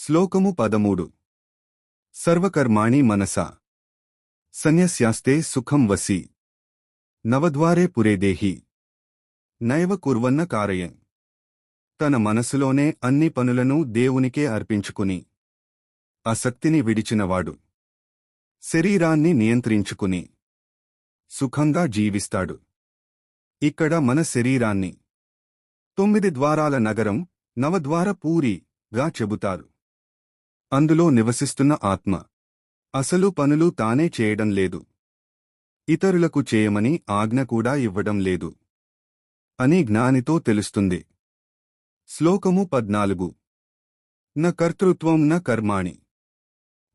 శ్లోకము 13 సర్వకర్మాణి మనసా సన్యస్యాస్తే సుఖం వసి నవద్వారే పురే దేహి నైవ కుర్వన్న కారయన్. తన మనసులోనే అన్ని పనులను దేవునికే అర్పించుకుని ఆసక్తిని విడిచినవాడు శరీరాన్ని నియంత్రించుకుని సుఖంగా జీవిస్తాడు. ఇక్కడ మన శరీరాన్ని 9 ద్వారాల నగరం, నవద్వార పూరిగా చెబుతారు. అందులో నివసిస్తున్న ఆత్మ అసలు పనులు తానే చేయడం లేదు, ఇతరులకు చేయమని ఆజ్ఞ కూడా ఇవ్వడం లేదు అని జ్ఞానితో తెలుస్తుంది. శ్లోకము 14 న కర్తృత్వం న కర్మాణి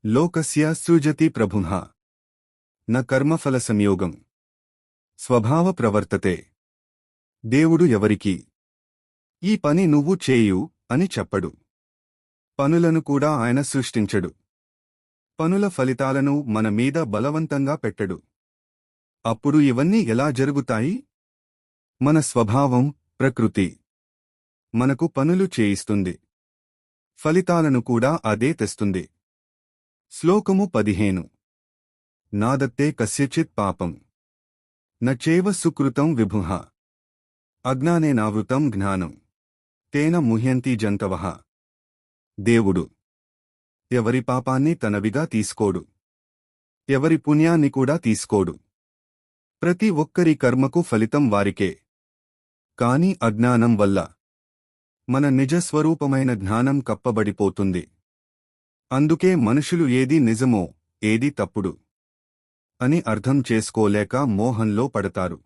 లోకస్య సృజతి ప్రభుః న కర్మఫల సంయోగం స్వభావ ప్రవర్తతే. దేవుడు ఎవరికీ ఈ పని నువ్వు చేయు అని చెప్పడు. పనులను కూడా ఆయన సృష్టించడు. పనుల ఫలితాలను మన మీద బలవంతంగా పెట్టడు. అప్పుడు ఇవన్నీ ఎలా జరుగుతాయి? మన స్వభావం, ప్రకృతి మనకు పనులు చేయిస్తుంది, ఫలితాలను కూడా అదే తెస్తుంది. శ్లోకము 15 నాదత్తే కస్యచిత్ పాపం నచేవ సుకృతం విభుః అజ్ఞానేనావృతం జ్ఞానం తేన ముహ్యంతి జంతవః. దేవుడు ఎవరి పాపాన్ని తనవిగా తీసుకోడు, ఎవరి పుణ్యాన్ని కూడా తీసుకోడు. ప్రతి ఒక్కరి కర్మకు ఫలితం వారికే. కాని అజ్ఞానం వల్ల మన నిజస్వరూపమైన జ్ఞానం కప్పబడిపోతుంది. అందుకే మనుషులు ఏది నిజమో ఏది తప్పుడు అని అర్థం చేసుకోలేక మోహంలో పడతారు.